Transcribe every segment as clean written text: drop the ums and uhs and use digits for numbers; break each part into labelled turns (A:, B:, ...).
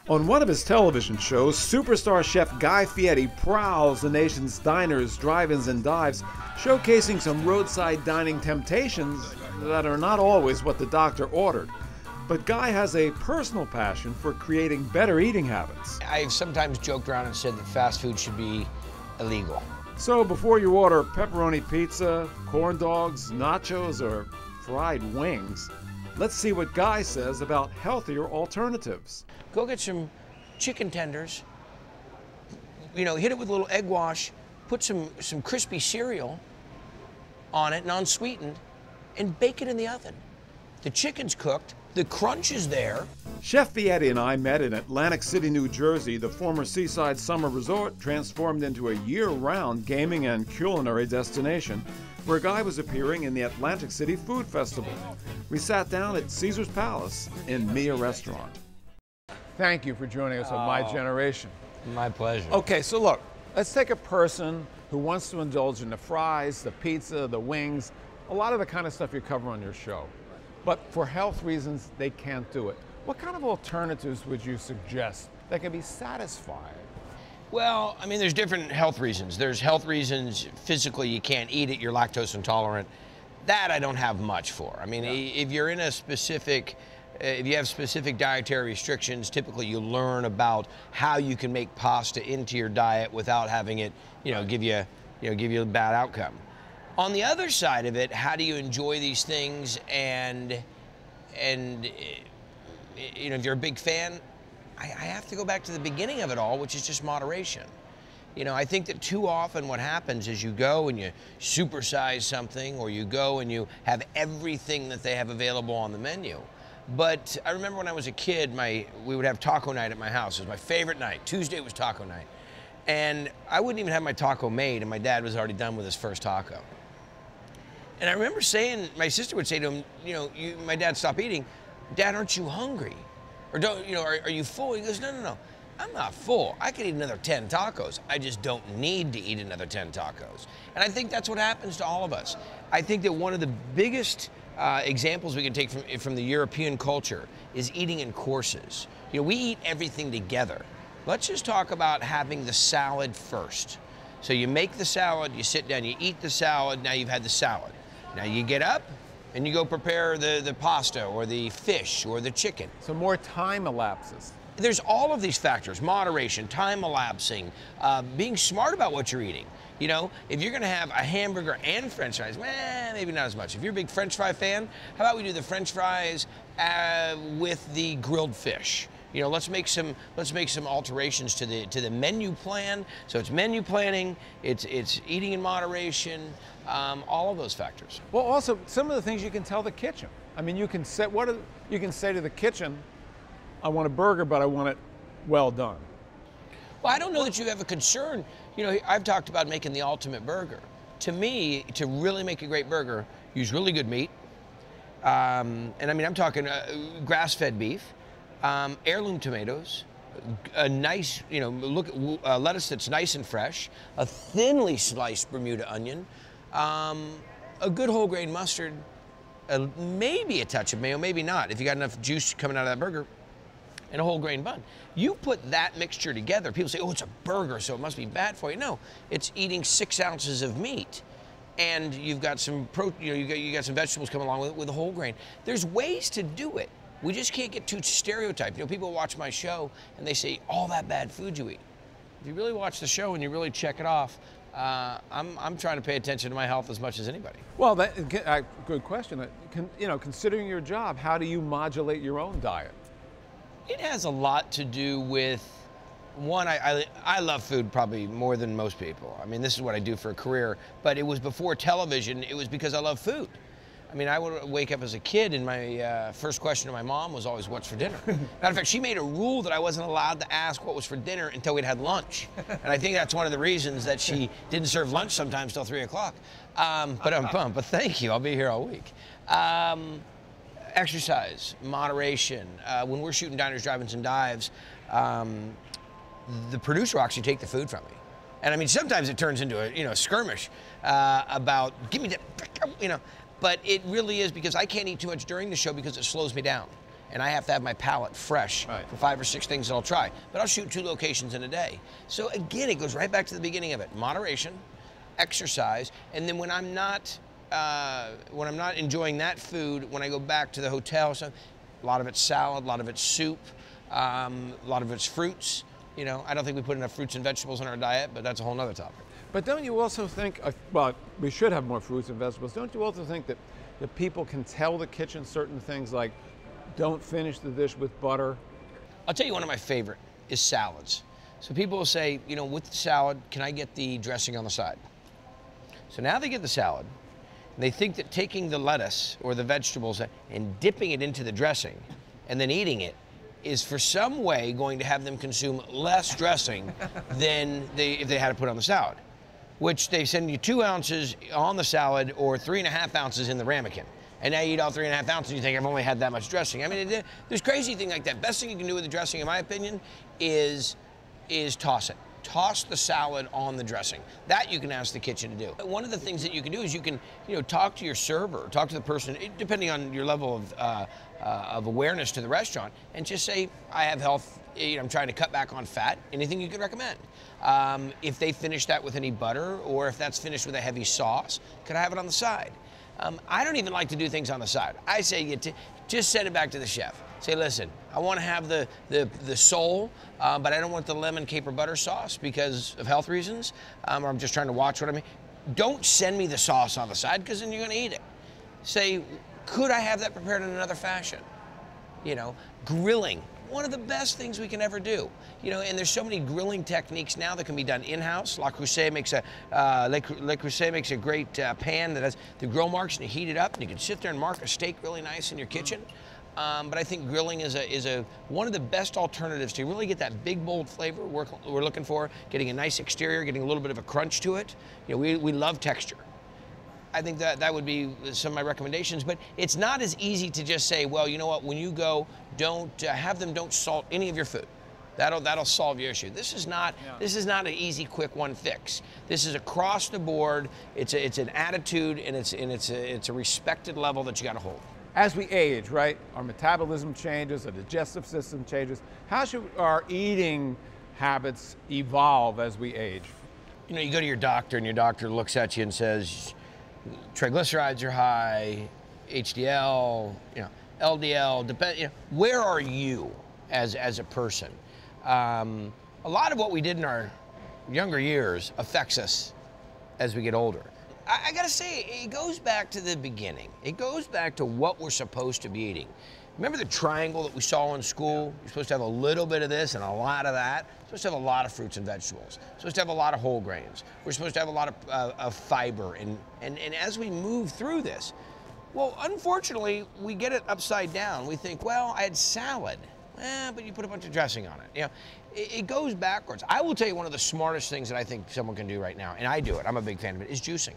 A: On one of his television shows, superstar chef Guy Fieri prowls the nation's diners, drive-ins, and dives, showcasing some roadside dining temptations that are not always what the doctor ordered. But Guy has a personal passion for creating better eating habits.
B: I've sometimes joked around and said that fast food should be illegal.
A: So before you order pepperoni pizza, corn dogs, nachos, or fried wings, let's see what Guy says about healthier alternatives.
B: Go get some chicken tenders, hit it with a little egg wash, put some crispy cereal on it, non-sweetened, and bake it in the oven. The chicken's cooked, the crunch is there.
A: Chef Fieri and I met in Atlantic City, New Jersey, the former seaside summer resort transformed into a year-round gaming and culinary destination, where Guy was appearing in the Atlantic City Food Festival. We sat down at Caesar's Palace in Mia Restaurant. Thank you for joining us on My Generation.
B: My pleasure.
A: Okay, so look, let's take a person who wants to indulge in the fries, the pizza, the wings, a lot of the kind of stuff you cover on your show. But for health reasons, they can't do it. What kind of alternatives would you suggest that can be satisfying?
B: Well, I mean, there's different health reasons. There's health reasons, physically you can't eat it, you're lactose intolerant. That I don't have much for. I mean, if you're in a specific, if you have specific dietary restrictions, typically you learn about how you can make pasta into your diet without having it, give you a bad outcome. On the other side of it, how do you enjoy these things and if you're a big fan, I have to go back to the beginning of it all, which is just moderation. I think that too often what happens is you go and you supersize something, or you go and you have everything that they have available on the menu. But I remember when I was a kid, we would have taco night at my house. It was my favorite night. Tuesday was taco night. And I wouldn't even have my taco made, and my dad was already done with his first taco. And I remember my sister would say to him, my dad stopped eating, "Dad, aren't you hungry? Or are you full?" He goes, no, I'm not full. I could eat another 10 tacos. I just don't need to eat another 10 tacos. And I think that's what happens to all of us. I think that one of the biggest examples we can take from the European culture is eating in courses. We eat everything together. Let's just talk about having the salad first. So you make the salad, you sit down, you eat the salad, now you've had the salad. Now you get up and you go prepare the pasta or the fish or the chicken.
A: So more time elapses.
B: There's all of these factors: moderation, time elapsing, being smart about what you're eating. If you're gonna have a hamburger and French fries, maybe not as much. If you're a big French fry fan, how about we do the French fries with the grilled fish? Let's make some alterations to the menu plan. So it's menu planning, it's eating in moderation, all of those factors.
A: Well, also some of the things you can tell the kitchen. I mean, you can say to the kitchen, "I want a burger, but I want it well done."
B: Well, I don't know that you have a concern. I've talked about making the ultimate burger. To me, to really make a great burger, use really good meat, and I mean, I'm talking grass-fed beef. Heirloom tomatoes, a nice, lettuce that's nice and fresh, a thinly sliced Bermuda onion, a good whole grain mustard, maybe a touch of mayo, maybe not, if you got enough juice coming out of that burger, and a whole grain bun. You put that mixture together, people say, "Oh, it's a burger, so it must be bad for you." No, it's eating 6 ounces of meat. And you've got some protein, you got some vegetables coming along with a whole grain. There's ways to do it. We just can't get too stereotyped. People watch my show and they say, "All that bad food you eat." If you really watch the show and you really check it off, I'm trying to pay attention to my health as much as anybody.
A: Well, good question. Considering your job, how do you modulate your own diet?
B: It has a lot to do with, one, I love food probably more than most people. I mean, this is what I do for a career, but it was before television. It was because I love food. I mean, I would wake up as a kid and my first question to my mom was always, "What's for dinner?" Matter of fact, she made a rule that I wasn't allowed to ask what was for dinner until we'd had lunch. And I think that's one of the reasons that she didn't serve lunch sometimes till 3 o'clock. But thank you, I'll be here all week. Exercise, moderation. When we're shooting diners, drive-ins, and dives, the producer will actually take the food from me. And I mean, sometimes it turns into a skirmish about, "Give me that," But it really is because I can't eat too much during the show because it slows me down. and I have to have my palate fresh
A: Right.
B: for 5 or 6 things that I'll try. But I'll shoot 2 locations in a day. So again, it goes right back to the beginning of it. Moderation, exercise, and then when I'm not enjoying that food, when I go back to the hotel, so a lot of it's salad, a lot of it's soup, a lot of it's fruits. You know, I don't think we put enough fruits and vegetables in our diet, but that's a whole nother topic.
A: But don't you also think, well, we should have more fruits and vegetables. Don't you also think that people can tell the kitchen certain things like don't finish the dish with butter?
B: I'll tell you one of my favorite is salads. So people will say, you know, with the salad, can I get the dressing on the side? So now they get the salad, and they think that taking the lettuce or the vegetables and dipping it into the dressing and then eating it is for some way going to have them consume less dressing than if they had to put on the salad, which they send you 2 ounces on the salad or 3.5 ounces in the ramekin. And now you eat all 3.5 ounces and you think, I've only had that much dressing. I mean, there's crazy thing like that. Best thing you can do with the dressing, in my opinion, is toss it. Toss the salad on the dressing. That you can ask the kitchen to do. One of the things that you can do is you can, talk to your server, talk to the person, depending on your level of awareness to the restaurant, and just say, I have health, I'm trying to cut back on fat. Anything you could recommend? If they finish that with any butter, or if that's finished with a heavy sauce, could I have it on the side? I don't even like to do things on the side. I say just send it back to the chef. Say, listen, I want to have the sole, but I don't want the lemon caper butter sauce because of health reasons, or I'm just trying to watch what I mean. Don't send me the sauce on the side because then you're going to eat it. Say, could I have that prepared in another fashion? Grilling. One of the best things we can ever do. And there's so many grilling techniques now that can be done in-house. Le Creuset makes a great pan that has the grill marks, and you heat it up, and you can sit there and mark a steak really nice in your kitchen. But I think grilling is one of the best alternatives to really get that big, bold flavor we're looking for, getting a nice exterior, getting a little bit of a crunch to it. We love texture. I think that would be some of my recommendations, but it's not as easy to just say, well, you know what, when you go, don't salt any of your food. That'll solve your issue. This is not an easy, quick one fix. This is across the board. It's an attitude, and it's a respected level that you got to hold.
A: As we age, right, our metabolism changes, our digestive system changes. How should our eating habits evolve as we age?
B: You go to your doctor, and your doctor looks at you and says, triglycerides are high, HDL, LDL, where are you as a person? A lot of what we did in our younger years affects us as we get older. I gotta say, it goes back to the beginning. It goes back to what we're supposed to be eating. Remember the triangle that we saw in school? You're supposed to have a little bit of this and a lot of that. You're supposed to have a lot of fruits and vegetables. You're supposed to have a lot of whole grains. We're supposed to have a lot of fiber. And as we move through this, well, unfortunately, we get it upside down. We think, well, I had salad. But you put a bunch of dressing on it. It goes backwards. I will tell you one of the smartest things that I think someone can do right now, and I do it, I'm a big fan of it, is juicing.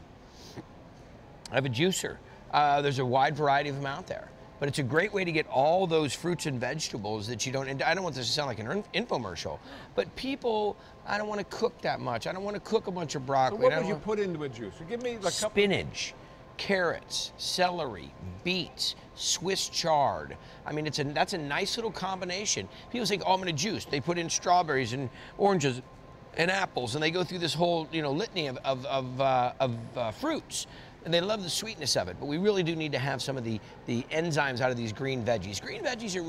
B: I have a juicer. There's a wide variety of them out there. But it's a great way to get all those fruits and vegetables that you don't, and I don't want this to sound like an infomercial, but people, I don't want to cook that much. I don't want to cook a bunch of broccoli.
A: So what would you put into a juicer? Give me a couple.
B: Spinach, carrots, celery, beets, Swiss chard. I mean, that's a nice little combination. People think, oh, I'm going to juice. They put in strawberries and oranges and apples, and they go through this whole, litany of fruits. And they love the sweetness of it, but we really do need to have some of the enzymes out of these green veggies. Green veggies are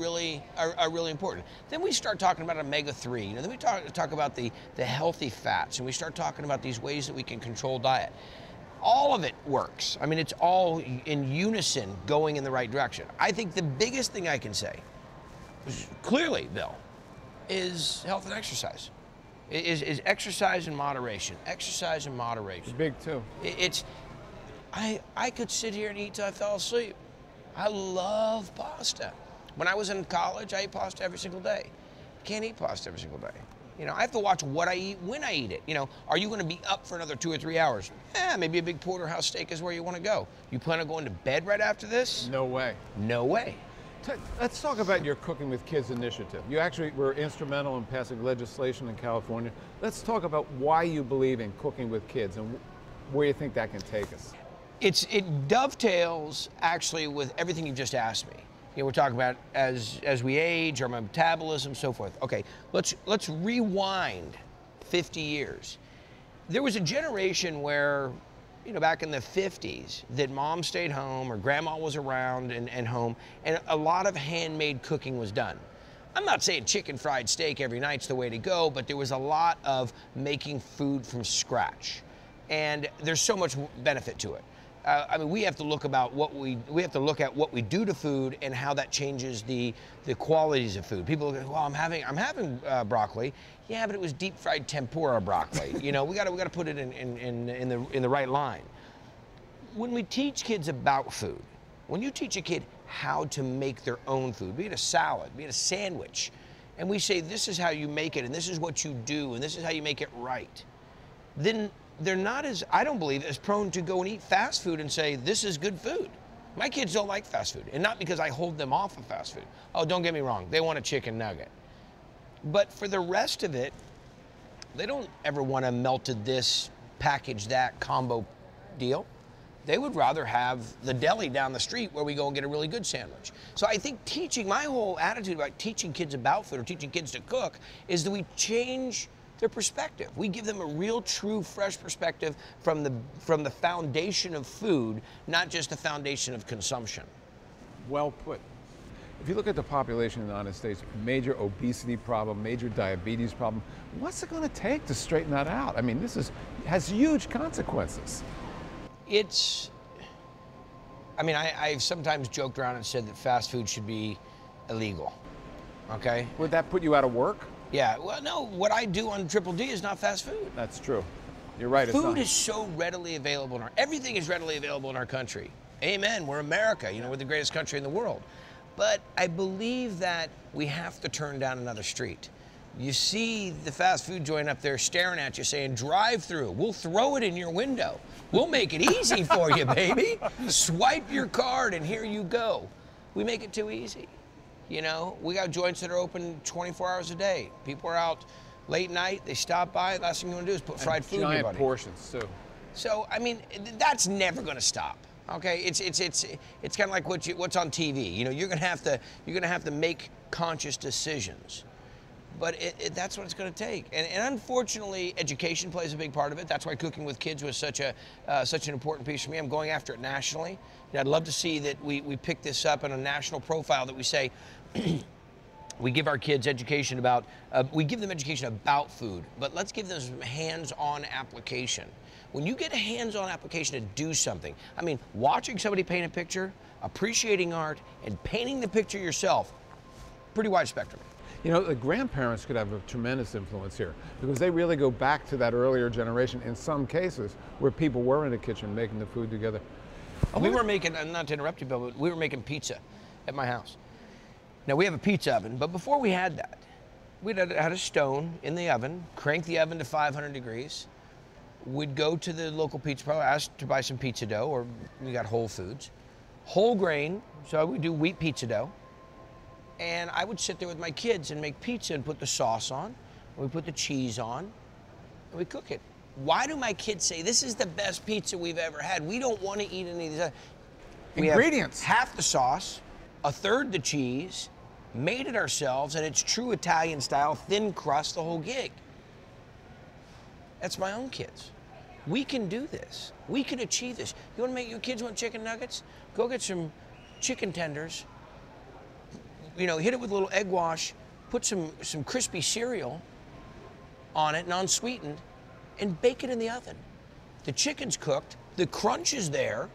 B: really important. Then we start talking about omega-3. Then we talk about the healthy fats, and we start talking about these ways that we can control diet. All of it works. I mean, it's all in unison going in the right direction. I think the biggest thing I can say, clearly, Bill, is health and exercise. Is exercise in moderation. Exercise in moderation.
A: It's big, too.
B: I could sit here and eat till I fell asleep. I love pasta. When I was in college, I ate pasta every single day. Can't eat pasta every single day. I have to watch what I eat when I eat it. Are you going to be up for another 2 or 3 hours? Maybe a big porterhouse steak is where you want to go. You plan on going to bed right after this?
A: No way.
B: No way.
A: Let's talk about your Cooking with Kids initiative. You actually were instrumental in passing legislation in California. Let's talk about why you believe in cooking with kids and where you think that can take us.
B: It dovetails actually with everything you've just asked me. You know, we're talking about as we age, our metabolism, so forth. Okay, let's rewind 50 years. There was a generation where, you know, back in the 50s, that mom stayed home or grandma was around and home, and a lot of handmade cooking was done. I'm not saying chicken fried steak every night's the way to go, but there was a lot of making food from scratch. And there's so much benefit to it. I mean, we have to look at what we do to food and how that changes the qualities of food. People go, well, I'm having broccoli. Yeah, but it was deep fried tempura broccoli. You know, we got to put it in the right line. When we teach kids about food, when you teach a kid how to make their own food, be it a salad, be it a sandwich, and we say this is how you make it and this is what you do and this is how you make it right, then they're not as, I don't believe, as prone to go and eat fast food and say, this is good food. My kids don't like fast food, and not because I hold them off of fast food. Oh, don't get me wrong, they want a chicken nugget. But for the rest of it, they don't ever want a melted this, package that combo deal. They would rather have the deli down the street where we go and get a really good sandwich. So I think my whole attitude about teaching kids about food or teaching kids to cook is that we change their perspective. We give them a real, true, fresh perspective from the foundation of food, not just the foundation of consumption.
A: Well put. If you look at the population in the United States, major obesity problem, major diabetes problem, what's it going to take to straighten that out? I mean, has huge consequences.
B: I've sometimes joked around and said that fast food should be illegal, okay?
A: Would that put you out of work?
B: Yeah, well, no, what I do on Triple D is not fast food.
A: That's true. You're right.
B: Food is so readily available everything is readily available in our country. Amen, we're America, you know, we're the greatest country in the world. But I believe that we have to turn down another street. You see the fast food joint up there staring at you saying, drive through, we'll throw it in your window. We'll make it easy for you, baby. Swipe your card and here you go. We make it too easy. You know, we got joints that are open 24 hours a day. People are out late night, they stop by, last thing you want to do is put fried food in your body.
A: Giant portions too.
B: So, I mean, that's never going to stop. Okay, it's kind of like what's on TV. You know, you're gonna have to make conscious decisions, but that's what it's going to take. And unfortunately, education plays a big part of it. That's why cooking with kids was such an important piece for me. I'm going after it nationally. And I'd love to see that we pick this up in a national profile that we say. We give our kids education about, we give them education about food, but let's give them some hands-on application. When you get a hands-on application to do something, I mean, watching somebody paint a picture, appreciating art, and painting the picture yourself, pretty wide spectrum.
A: You know, the grandparents could have a tremendous influence here because they really go back to that earlier generation in some cases where people were in the kitchen making the food together.
B: We were making, not to interrupt you, Bill, but we were making pizza at my house. Now, we have a pizza oven, but before we had that, we had a stone in the oven, cranked the oven to 500 degrees. We'd go to the local pizza parlor, ask to buy some pizza dough, or we got Whole Foods. Whole grain, so we do wheat pizza dough. And I would sit there with my kids and make pizza and put the sauce on, and we put the cheese on, and we cook it. Why do my kids say, this is the best pizza we've ever had? We don't want to eat any of these other.
A: Ingredients.
B: We have half the sauce, a third the cheese, made it ourselves, and it's true Italian style, thin crust, the whole gig. That's my own kids. We can do this. We can achieve this. You want to make your kids want chicken nuggets? Go get some chicken tenders, you know, hit it with a little egg wash, put some crispy cereal on it, non-sweetened, and bake it in the oven. The chicken's cooked, the crunch is there,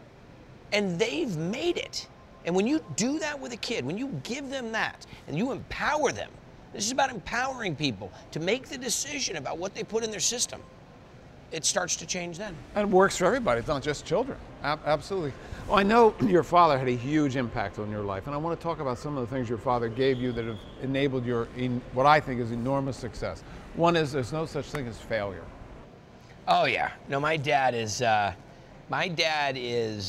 B: and they've made it. And when you do that with a kid, when you give them that, and you empower them, this is about empowering people to make the decision about what they put in their system, it starts to change then.
A: And it works for everybody, it's not just children. Absolutely. Well, I know your father had a huge impact on your life, and I want to talk about some of the things your father gave you that have enabled your, what I think is enormous success. One is there's no such thing as failure.
B: Oh yeah, no, my dad is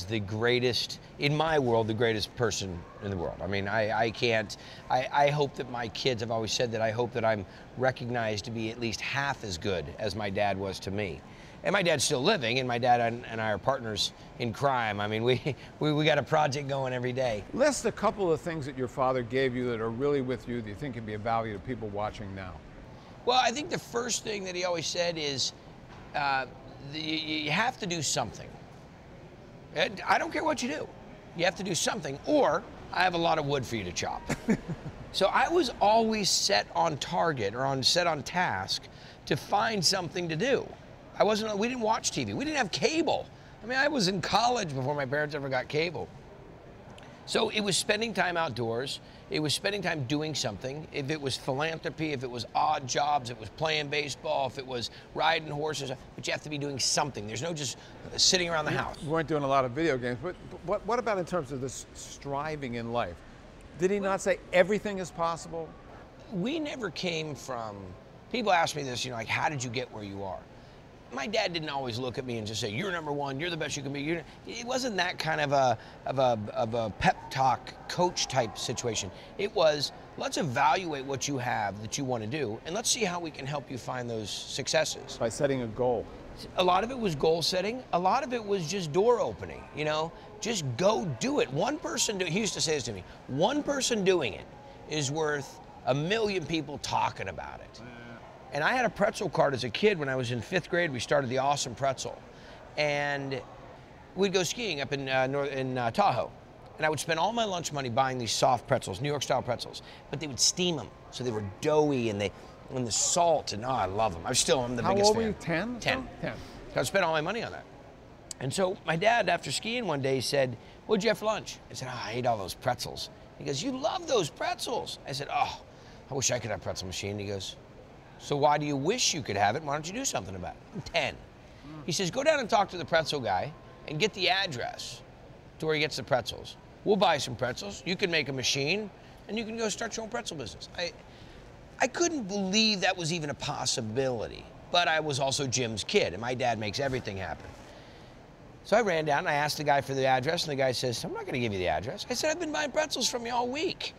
B: the greatest, in my world, the greatest person in the world. I mean, I hope that my kids, I've always said that I hope that I'm recognized to be at least half as good as my dad was to me. And my dad's still living, and my dad and I are partners in crime. I mean, we got a project going every day.
A: List a couple of things that your father gave you that are really with you that you think can be of value to people watching now.
B: Well, I think the first thing that he always said is, you have to do something. I don't care what you do. You have to do something, or I have a lot of wood for you to chop. So I was always set on target or set on task to find something to do. We didn't watch TV. We didn't have cable. I mean, I was in college before my parents ever got cable. So it was spending time outdoors. It was spending time doing something. If it was philanthropy, if it was odd jobs, if it was playing baseball, if it was riding horses, but you have to be doing something. There's no just sitting around the house.
A: You weren't doing a lot of video games, but what about in terms of this striving in life? Did he not say everything is possible?
B: We never came from, people ask me this, like, how did you get where you are? My dad didn't always look at me and just say, you're number one, you're the best you can be. It wasn't that kind of a pep talk coach type situation. It was, let's evaluate what you have that you want to do, and let's see how we can help you find those successes.
A: By setting a goal.
B: A lot of it was goal setting. A lot of it was just door opening, just go do it. One person, he used to say this to me, one person doing it is worth 1 million people talking about it. And I had a pretzel cart as a kid. When I was in 5th grade, we started the Awesome Pretzel. And we'd go skiing up in Tahoe. And I would spend all my lunch money buying these soft pretzels, New York style pretzels, but they would steam them. So they were doughy and the salt, and I love them. I'm the biggest fan.
A: How old were you, 10?
B: 10.
A: 10.
B: So I spent all my money on that. And so my dad, after skiing one day, said, what'd you have for lunch? I said, I ate all those pretzels. He goes, you love those pretzels. I said, I wish I could have a pretzel machine. He goes, so why do you wish you could have it? Why don't you do something about it? I'm 10. He says, go down and talk to the pretzel guy and get the address to where he gets the pretzels. We'll buy some pretzels. You can make a machine, and you can go start your own pretzel business. I couldn't believe that was even a possibility, but I was also Jim's kid, and my dad makes everything happen. So I ran down and I asked the guy for the address, and the guy says, I'm not going to give you the address. I said, I've been buying pretzels from you all week.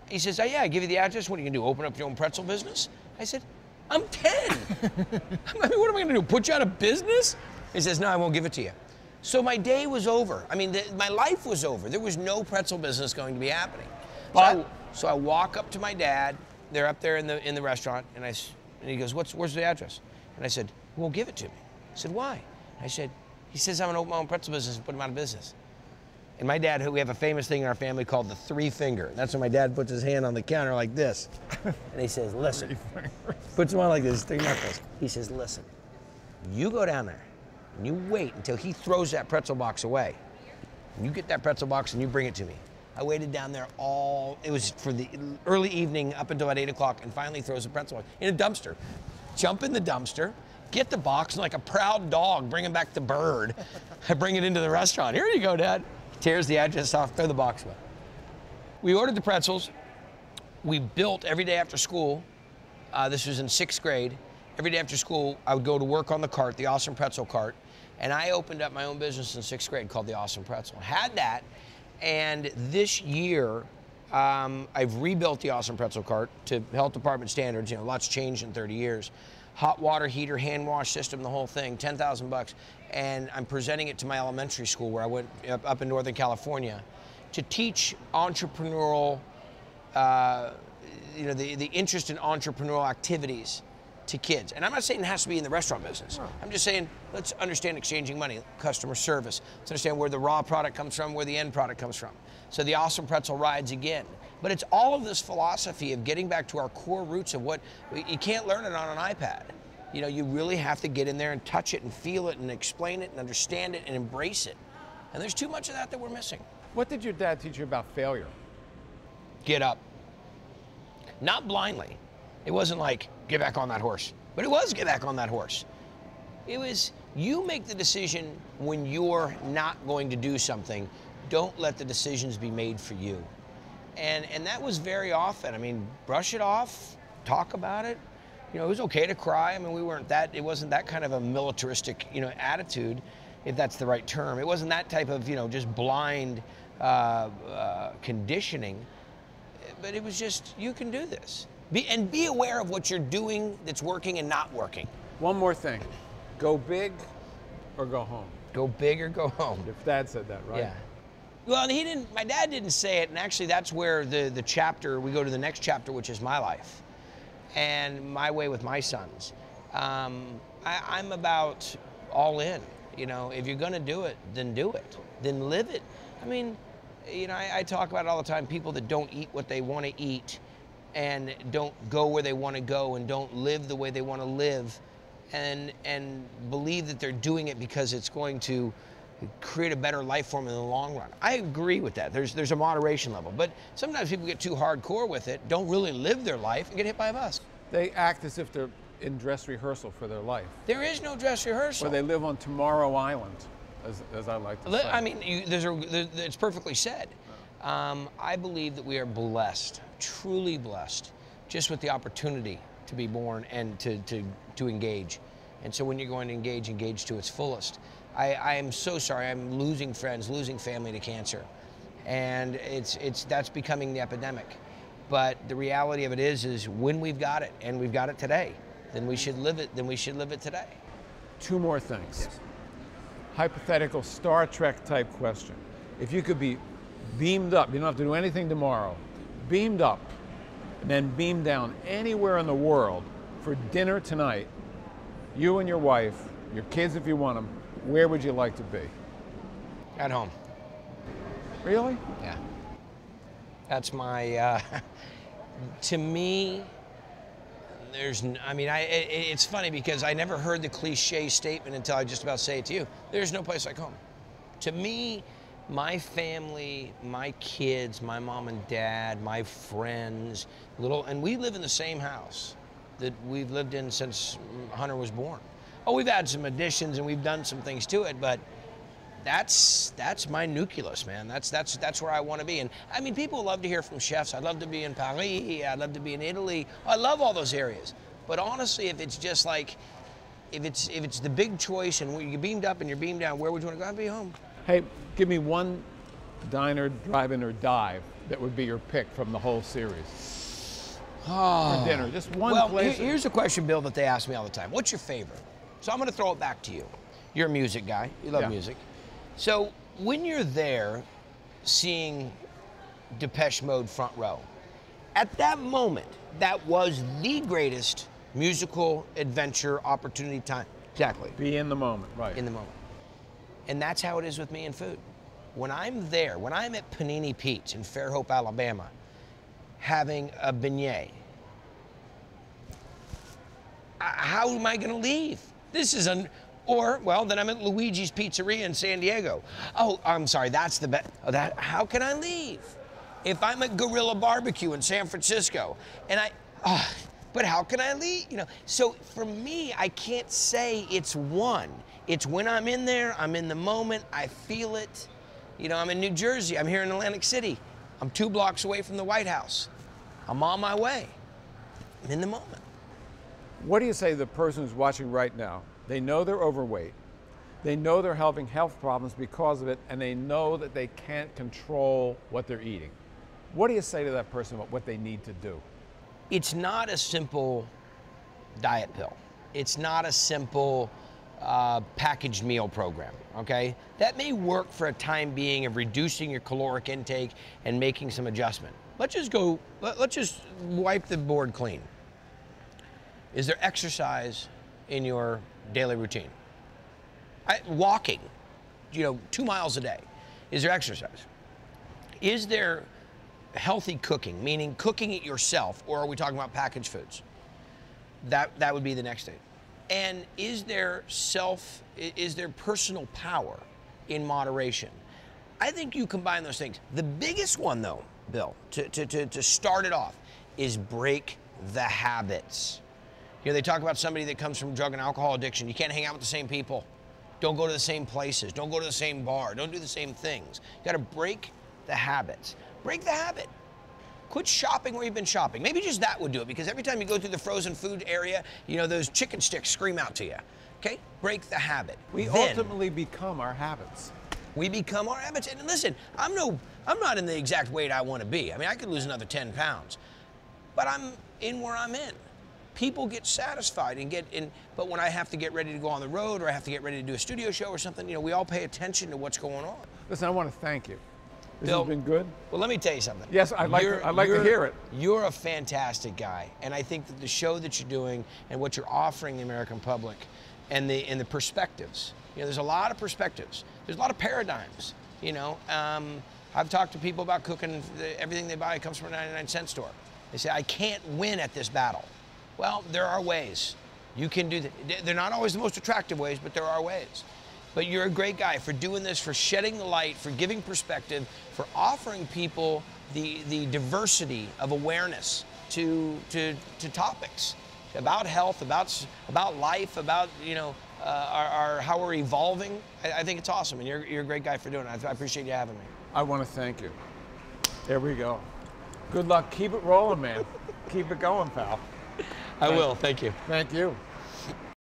B: He says, oh, yeah, I give you the address. What are you going to do, open up your own pretzel business? I said, I'm 10. I mean, what am I going to do, put you out of business? He says, no, I won't give it to you. So my day was over. I mean, my life was over. There was no pretzel business going to be happening. So I walk up to my dad. They're up there in the restaurant, and he goes, where's the address? And I said, he won't give it to me. I said, why? I said, he says I'm going to open my own pretzel business and put him out of business. And my dad, we have a famous thing in our family called the 3 finger. That's when my dad puts his hand on the counter like this. And he says, listen. Puts them on like this, 3 knuckles. He says, listen, you go down there and you wait until he throws that pretzel box away. And you get that pretzel box and you bring it to me. I waited down there it was for the early evening up until about 8 o'clock, and finally throws the pretzel box in a dumpster. Jump in the dumpster, get the box, and like a proud dog, bringing back the bird, I bring it into the restaurant. Here you go, Dad. Tears the address off, throw the box away. We ordered the pretzels. We built every day after school. This was in 6th grade. Every day after school, I would go to work on the cart, the Awesome Pretzel cart, and I opened up my own business in 6th grade called the Awesome Pretzel. Had that, and this year, I've rebuilt the Awesome Pretzel cart to health department standards. Lots changed in 30 years. Hot water heater, hand wash system, the whole thing, 10,000 bucks. And I'm presenting it to my elementary school where I went up in Northern California to teach entrepreneurial, the interest in entrepreneurial activities to kids. And I'm not saying it has to be in the restaurant business. I'm just saying, let's understand exchanging money, customer service. Let's understand where the raw product comes from, where the end product comes from. So the Awesome Pretzel rides again. But it's all of this philosophy of getting back to our core roots of what, you can't learn it on an iPad. You really have to get in there and touch it and feel it and explain it and understand it and embrace it. And there's too much of that we're missing.
A: What did your dad teach you about failure?
B: Get up. Not blindly. It wasn't like, get back on that horse. But it was get back on that horse. It was, you make the decision when you're not going to do something. Don't let the decisions be made for you. And that was very often. I mean, brush it off, talk about it. It was okay to cry. I mean, it wasn't that kind of a militaristic, attitude, if that's the right term. It wasn't that type of, just blind conditioning. But it was just, you can do this. Be aware of what you're doing that's working and not working.
A: One more thing. Go big or go home.
B: Go big or go home.
A: Your dad said that, right?
B: Yeah. Well, he didn't. My dad didn't say it, and actually, that's where the chapter. We go to the next chapter, which is my life, and my way with my sons. I'm about all in. You know, if you're gonna do it, then do it. Then live it. I mean, you know, I talk about it all the time. People that don't eat what they want to eat, and don't go where they want to go, and don't live the way they want to live, and believe that they're doing it because it's going to create a better life for them in the long run. I agree with that. There's a moderation level, but sometimes people get too hardcore with it, don't really live their life, and get hit by a bus.
A: They act as if they're in dress rehearsal for their life.
B: There is no dress rehearsal.
A: Or they live on Tomorrow Island, as I like to say.
B: I mean, it's perfectly said. I believe that we are blessed, truly blessed, just with the opportunity to be born and to engage. And so when you're going to engage to its fullest. I am so sorry. I'm losing friends, losing family to cancer, and that's becoming the epidemic. But the reality of it is when we've got it, and we've got it today, then we should live it. Then we should live it today.
A: Two more things.
B: Yes.
A: Hypothetical Star Trek type question. If you could be beamed up, you don't have to do anything tomorrow, beamed up, and then beamed down anywhere in the world for dinner tonight, you and your wife, your kids if you want them, where would you like to be?
B: At home.
A: Really?
B: Yeah. That's my, to me, it's funny because I never heard the cliche statement until I just about say it to you. There's no place like home. To me, my family, my kids, my mom and dad, my friends, and we live in the same house that we've lived in since Hunter was born. Oh, we've had some additions and we've done some things to it, but that's my nucleus, man. That's where I want to be. And I mean, people love to hear from chefs. I'd love to be in Paris. I'd love to be in Italy. I love all those areas. But honestly, if it's just like, if it's the big choice and you're beamed up and you're beamed down, where would you want to go? I'd be home.
A: Hey, give me one diner, drive-in, or dive that would be your pick from the whole series. For dinner, just one place.
B: Well, here's a question, Bill, that they ask me all the time. What's your favorite? So I'm going to throw it back to you. You're a music guy. You love music. So when you're there seeing Depeche Mode front row, at that moment, that was the greatest musical adventure opportunity time. Exactly.
A: Be in the moment, right.
B: In the moment. And that's how it is with me and food. When I'm there, when I'm at Panini Pete's in Fairhope, Alabama, having a beignet, how am I going to leave? This is well, then I'm at Luigi's Pizzeria in San Diego. Oh, I'm sorry, that's the best. How can I leave? If I'm at Gorilla Barbecue in San Francisco, and but how can I leave? You know, so for me, I can't say it's one. It's when I'm in there, I'm in the moment, I feel it. You know, I'm in New Jersey, I'm here in Atlantic City. I'm 2 blocks away from the White House. I'm on my way. I'm in the moment.
A: What do you say to the person who's watching right now? They know they're overweight. They know they're having health problems because of it, and they know that they can't control what they're eating. What do you say to that person about what they need to do?
B: It's not a simple diet pill. It's not a simple packaged meal program, okay? That may work for a time being of reducing your caloric intake and making some adjustment. Let's just wipe the board clean. Is there exercise in your daily routine? Walking, 2 miles a day. Is there exercise? Is there healthy cooking, meaning cooking it yourself, or are we talking about packaged foods? That would be the next thing. And is there personal power in moderation? I think you combine those things. The biggest one though, Bill, to start it off, is break the habits. They talk about somebody that comes from drug and alcohol addiction. You can't hang out with the same people. Don't go to the same places. Don't go to the same bar. Don't do the same things. You gotta break the habits. Break the habit. Quit shopping where you've been shopping. Maybe just that would do it, because every time you go through the frozen food area, those chicken sticks scream out to you. Okay? Break the habit.
A: We ultimately become our habits.
B: We become our habits. And listen, I'm not in the exact weight I want to be. I mean, I could lose another 10 pounds, but I'm in where I'm in. people get satisfied and get in. But when I have to get ready to go on the road, or I have to get ready to do a studio show or something, you know, we all pay attention to what's going on.
A: Listen, I want to thank you. This
B: Bill,
A: has been good.
B: Well, let me tell you something.
A: Yes, I'd like to hear it.
B: You're a fantastic guy, and I think that the show that you're doing and what you're offering the American public, and the perspectives. You know, there's a lot of perspectives. There's a lot of paradigms. You know, I've talked to people about cooking. Everything they buy comes from a 99-cent store. They say, I can't win at this battle. Well, there are ways. You can do that. They're not always the most attractive ways, but there are ways. But you're a great guy for doing this, for shedding the light, for giving perspective, for offering people the diversity of awareness to topics about health, about life, about, you know, how we're evolving. I think it's awesome, and you're a great guy for doing it. I appreciate you having me.
A: I want to thank you. There we go. Good luck. Keep it rolling, man. Keep it going, pal.
B: I will. Thank you.
A: Thank you.